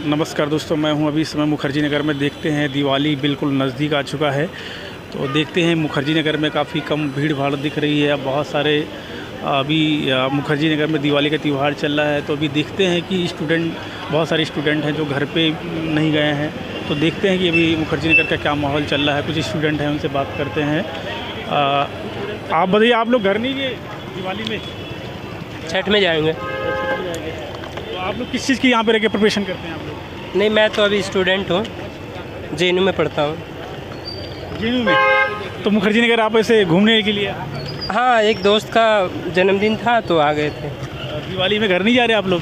नमस्कार दोस्तों, मैं हूं अभी इस समय मुखर्जी नगर में। देखते हैं दिवाली बिल्कुल नज़दीक आ चुका है, तो देखते हैं मुखर्जी नगर में काफ़ी कम भीड़ भाड़ दिख रही है। अब बहुत सारे अभी मुखर्जी नगर में दिवाली का त्यौहार चल रहा है, तो अभी देखते हैं कि बहुत सारे स्टूडेंट हैं जो घर पे नहीं गए हैं। तो देखते हैं कि अभी मुखर्जी नगर का क्या माहौल चल रहा है। कुछ स्टूडेंट हैं, उनसे बात करते हैं। आप बताइए, आप लोग घर नहीं गए दिवाली में? छठ में जाएंगे। तो आप लोग किस चीज़ की यहाँ पे रह के प्रिपरेशन करते हैं आप लोग? नहीं, मैं तो अभी स्टूडेंट हूँ, JNU में पढ़ता हूँ। JNU में? तो मुखर्जी नगर आप ऐसे घूमने के लिए? हाँ, एक दोस्त का जन्मदिन था तो आ गए थे। दिवाली में घर नहीं जा रहे आप लोग?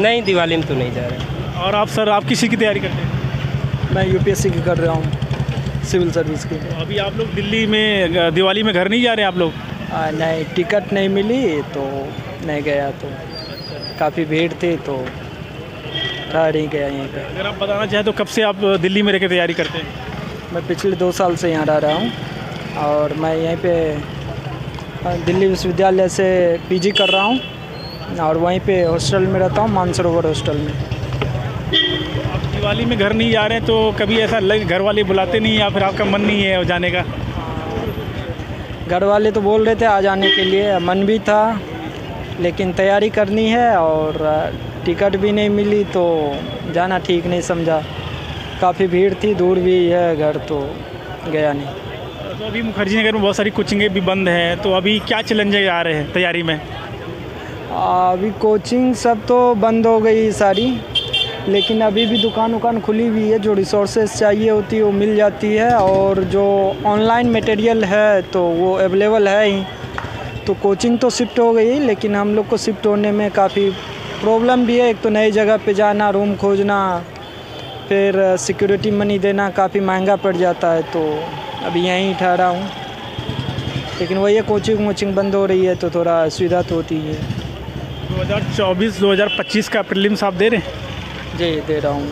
नहीं, दिवाली में तो नहीं जा रहे। और आप सर, आप किस चीज़ की तैयारी करते हैं? मैं UPSC की कर रहा हूँ, सिविल सर्विस की। तो अभी आप लोग दिल्ली में दिवाली में घर नहीं जा रहे आप लोग? नहीं, टिकट नहीं मिली तो नहीं गया। तो काफ़ी भीड़ थी तो रह नहीं गया यहीं पे। अगर आप बताना चाहें तो कब से आप दिल्ली में रह के तैयारी करते हैं? मैं पिछले 2 साल से यहाँ रह रहा हूँ और मैं यहीं पे दिल्ली विश्वविद्यालय से PG कर रहा हूँ और वहीं पे हॉस्टल में रहता हूँ, मानसरोवर हॉस्टल में। आप दिवाली में घर नहीं जा रहे हैं तो कभी ऐसा घर वाले बुलाते नहीं या फिर आपका मन नहीं है जाने का? घर वाले तो बोल रहे थे आ जाने के लिए, मन भी था, लेकिन तैयारी करनी है और टिकट भी नहीं मिली तो जाना ठीक नहीं समझा। काफ़ी भीड़ थी, दूर भी है घर, तो गया नहीं। तो अभी मुखर्जी नगर में बहुत सारी कोचिंगें भी बंद हैं, तो अभी क्या चैलेंजेस आ रहे हैं तैयारी में? अभी कोचिंग सब तो बंद हो गई सारी, लेकिन अभी भी दुकान खुली हुई है। जो रिसोर्सेज चाहिए होती है वो मिल जाती है और जो ऑनलाइन मटेरियल है तो वो अवेलेबल है ही। तो कोचिंग तो शिफ्ट हो गई, लेकिन हम लोग को शिफ्ट होने में काफ़ी प्रॉब्लम भी है। एक तो नई जगह पे जाना, रूम खोजना, फिर सिक्योरिटी मनी देना काफ़ी महंगा पड़ जाता है। तो अभी यहीं ठहरा हूँ, लेकिन वही है, कोचिंग बंद हो रही है तो थोड़ा असुविधा तो होती है। 2024-2025 का प्रीलिम्स आप दे रहे हैं? जी, दे रहा हूँ।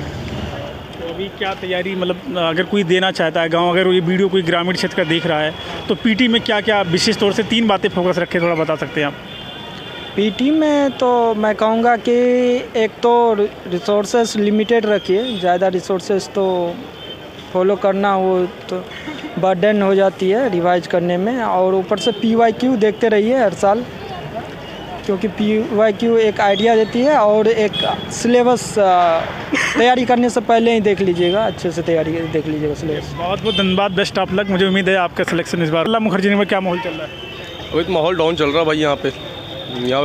तो अभी क्या तैयारी, मतलब अगर कोई देना चाहता है गांव, अगर ये वीडियो कोई ग्रामीण क्षेत्र का देख रहा है तो PT में क्या क्या विशेष तौर से 3 बातें फोकस रखें, थोड़ा बता सकते हैं आप? PT में तो मैं कहूँगा कि एक तो रिसोर्सेस लिमिटेड रखिए। ज़्यादा रिसोर्सेस तो फॉलो करना वो तो बर्डन हो जाती है रिवाइज करने में, और ऊपर से PYQ देखते रहिए हर साल, क्योंकि PYQ एक आइडिया देती है और एक सिलेबस तैयारी करने से पहले ही देख लीजिएगा, अच्छे से तैयारी देख लीजिएगा सिलेबस। बहुत बहुत धन्यवाद, बेस्ट ऑफ लक। मुझे उम्मीद है आपका सिलेक्शन इस बार। मुखर्जी नगर में क्या माहौल चल रहा है? अभी तो माहौल डाउन चल रहा है भाई। यहाँ पे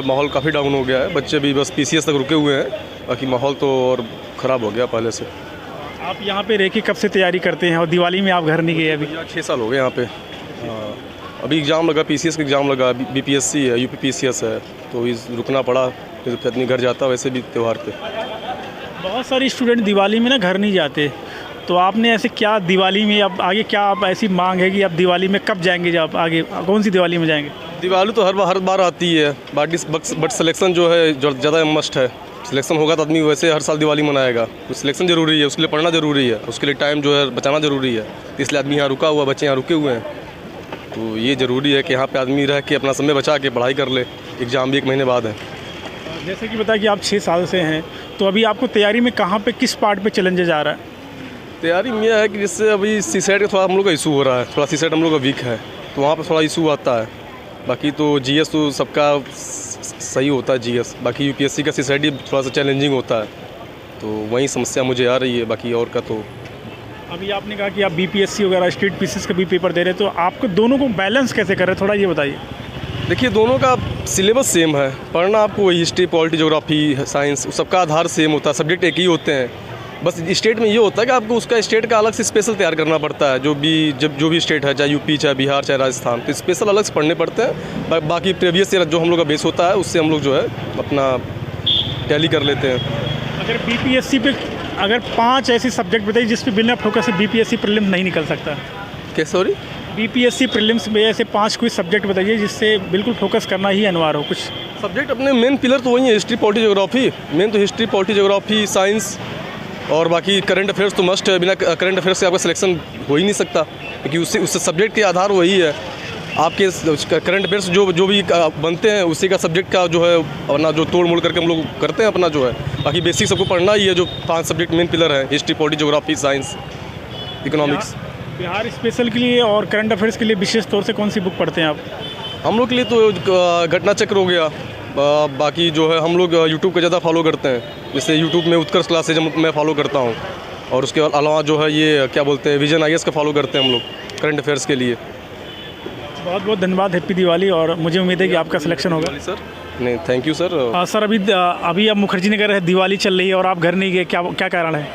माहौल काफ़ी डाउन हो गया है। बच्चे भी बस PCS तक रुके हुए हैं, बाकी माहौल तो और ख़राब हो गया पहले से। आप यहाँ पे रह के कब से तैयारी करते हैं और दिवाली में आप घर नहीं गए अभी? 6 साल हो गए यहाँ पे। अभी एग्ज़ाम लगा, PCS का एग्ज़ाम लगा, BPSC है, UP PCS है, तो इस रुकना पड़ा। फिर अपनी घर जाता वैसे भी त्यौहार पे। बहुत सारे स्टूडेंट दिवाली में ना घर नहीं जाते, तो आपने ऐसे क्या दिवाली में अब आगे क्या आप ऐसी मांग है कि आप दिवाली में कब जाएंगे? जब आगे कौन सी दिवाली में जाएंगे? दिवाली तो हर बार आती है, बट सिलेक्शन जो है जो ज़्यादा मस्ट है। सिलेक्शन होगा तो आदमी वैसे हर साल दिवाली मनाएगा। तो सिलेक्शन ज़रूरी है, उसके लिए पढ़ना ज़रूरी है, उसके लिए टाइम जो है बचाना ज़रूरी है। इसलिए आदमी यहाँ रुका हुआ, बच्चे यहाँ रुके हुए हैं। तो ये ज़रूरी है कि यहाँ पे आदमी रह के अपना समय बचा के पढ़ाई कर ले। एग्ज़ाम भी 1 महीने बाद है। जैसे कि बताया कि आप 6 साल से हैं, तो अभी आपको तैयारी में कहाँ पे किस पार्ट पे चैलेंजेस आ रहा है? तैयारी में यह है कि जिससे अभी CSET का थोड़ा हम लोग का इशू हो रहा है। थोड़ा CSET हम लोग का वीक है, तो वहाँ पर थोड़ा इशू आता है। बाकी तो GS तो सबका सही होता है GS। बाकी UPSC का CSET ही थोड़ा सा चैलेंजिंग होता है, तो वही समस्या मुझे आ रही है। बाकी और का तो अभी आपने कहा कि आप BPSC वगैरह स्टेट PCS का भी पेपर दे रहे हैं, तो आपको दोनों को बैलेंस कैसे कर रहे हैं, थोड़ा ये बताइए। देखिए, दोनों का सिलेबस सेम है। पढ़ना आपको वही हिस्ट्री, पॉलिटी, ज्योग्राफी, साइंस, सबका आधार सेम होता है, सब्जेक्ट एक ही होते हैं। बस स्टेट में ये होता है कि आपको उसका स्टेट का अलग से स्पेशल तैयार करना पड़ता है। जो भी स्टेट है, चाहे UP, चाहे बिहार, चाहे राजस्थान, तो स्पेशल अलग से पढ़ने पड़ते हैं। बाकी प्रीवियस ईयर जो हम लोग का बेस होता है, उससे हम लोग जो है अपना टैली कर लेते हैं। अगर BPSC पे अगर 5 ऐसे सब्जेक्ट बताइए जिस पे बिना फोकस से BPSC प्रीलिम नहीं निकल सकता? क्या? सॉरी? BPSC प्रीलिम्स में ऐसे 5 कोई सब्जेक्ट बताइए जिससे बिल्कुल फोकस करना ही अनिवार्य हो। कुछ सब्जेक्ट अपने मेन पिलर तो वही है, हिस्ट्री, पॉलिटी, ज्योग्राफी। मेन तो हिस्ट्री, पॉलिटी, ज्योग्राफी, साइंस, और बाकी करंट अफेयर्स तो मस्ट है। बिना करंट अफेयर्स से आपका सिलेक्शन हो ही नहीं सकता, क्योंकि उससे सब्जेक्ट के आधार वही है। आपके करंट अफेयर्स जो भी बनते हैं उसी का सब्जेक्ट का जो है अपना जो तोड़ मोड़ करके हम लोग करते हैं अपना जो है। बाकी बेसिक सबको पढ़ना ही है, जो 5 सब्जेक्ट मेन पिलर हैं, history, polity, geography, science, economics. Bihar special के लिए और करंट अफेयर्स के लिए विशेष तौर से कौन सी बुक पढ़ते हैं आप? हम लोग के लिए तो घटना चक्र हो गया, बाकी जो है हम लोग यूट्यूब को ज़्यादा फॉलो करते हैं, जैसे यूट्यूब में उत्कर्ष क्लासेज मैं फॉलो करता हूँ, और उसके अलावा जो है ये क्या बोलते हैं विजन IAS का फॉलो करते हैं हम लोग करंट अफेयर्स के लिए। बहुत बहुत धन्यवाद, हैप्पी दिवाली, और मुझे उम्मीद है कि आपका सिलेक्शन होगा। सर नहीं, थैंक यू सर। सर अभी आप मुखर्जी नगर है, दिवाली चल रही है और आप घर नहीं गए, क्या कारण है?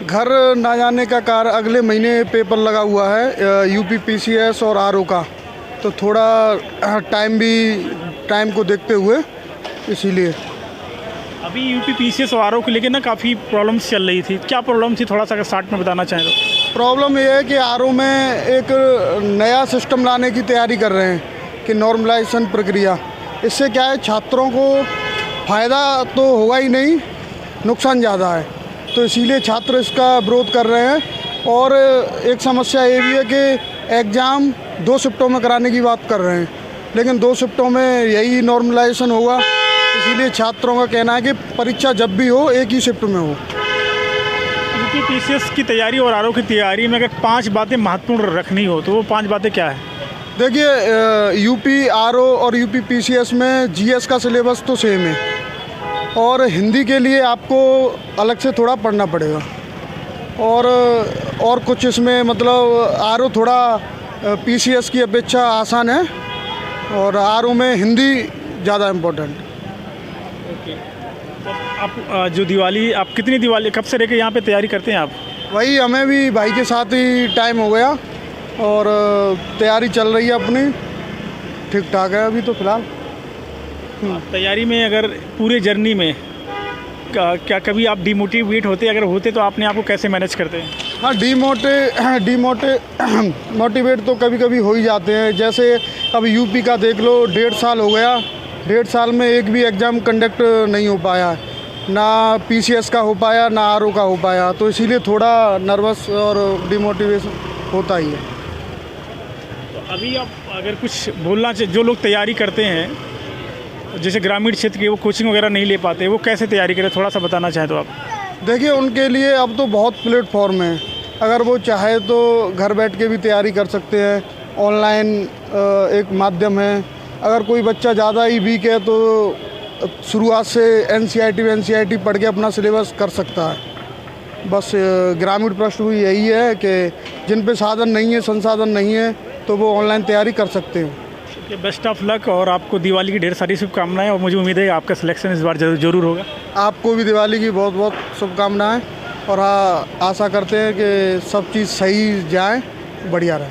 घर ना जाने का कारण, अगले महीने पेपर लगा हुआ है UP PCS और RO का, तो थोड़ा टाइम को देखते हुए इसीलिए। अभी UP PCS और RO को लेकर ना काफ़ी प्रॉब्लम्स चल रही थी, क्या प्रॉब्लम थी, थोड़ा सा अगर शॉर्ट में बताना चाहें तो? प्रॉब्लम ये है कि RO में एक नया सिस्टम लाने की तैयारी कर रहे हैं कि नॉर्मलाइजेशन प्रक्रिया। इससे क्या है, छात्रों को फ़ायदा तो होगा ही नहीं, नुकसान ज़्यादा है, तो इसीलिए छात्र इसका विरोध कर रहे हैं। और एक समस्या ये भी है कि एग्ज़ाम 2 शिफ्टों में कराने की बात कर रहे हैं, लेकिन 2 शिफ्टों में यही नॉर्मलाइजेशन होगा, इसीलिए छात्रों का कहना है कि परीक्षा जब भी हो एक ही शिफ्ट में हो। UP PCS की तैयारी और RO की तैयारी में अगर 5 बातें महत्वपूर्ण रखनी हो तो वो 5 बातें क्या है? देखिए, UP RO और UP PCS में GS का सिलेबस तो सेम है, और हिंदी के लिए आपको अलग से थोड़ा पढ़ना पड़ेगा, और कुछ इसमें मतलब RO थोड़ा PCS की अपेक्षा आसान है, और RO में हिंदी ज़्यादा इम्पोर्टेंट। ओके, तो आप जो दिवाली, आप कितनी दिवाली कब से लेकर यहाँ पे तैयारी करते हैं आप? वही, हमें भी भाई के साथ ही टाइम हो गया, और तैयारी चल रही है अपनी, ठीक ठाक है अभी तो फ़िलहाल। तैयारी में अगर पूरे जर्नी में क्या कभी आप डिमोटिवेट होते, अगर होते तो आपने आपको कैसे मैनेज करते हैं? हाँ, मोटिवेट तो कभी कभी हो ही जाते हैं। जैसे अब UP का देख लो, 1.5 साल हो गया, 1.5 साल में एक भी एग्ज़ाम कंडक्ट नहीं हो पाया, ना PCS का हो पाया ना RO का हो पाया, तो इसीलिए थोड़ा नर्वस और डिमोटिवेशन होता ही है। तो अभी आप अगर कुछ बोलना चाहिए, जो लोग तैयारी करते हैं जैसे ग्रामीण क्षेत्र के, वो कोचिंग वगैरह नहीं ले पाते, वो कैसे तैयारी करें, थोड़ा सा बताना चाहें तो आप? देखिए, उनके लिए अब तो बहुत प्लेटफॉर्म है, अगर वो चाहे तो घर बैठ के भी तैयारी कर सकते हैं, ऑनलाइन एक माध्यम है। अगर कोई बच्चा ज़्यादा ही वीक है तो शुरुआत से NCERT पढ़ के अपना सिलेबस कर सकता है। बस ग्रामीण पृष्ठभूमि यही है कि जिन पे साधन नहीं है, संसाधन नहीं है, तो वो ऑनलाइन तैयारी कर सकते हैं। बेस्ट ऑफ लक, और आपको दिवाली की ढेर सारी शुभकामनाएं, और मुझे उम्मीद है आपका सिलेक्शन इस बार जरूर होगा। आपको भी दिवाली की बहुत बहुत शुभकामनाएं, और हाँ, आशा करते हैं कि सब चीज़ सही जाए, बढ़िया रहे।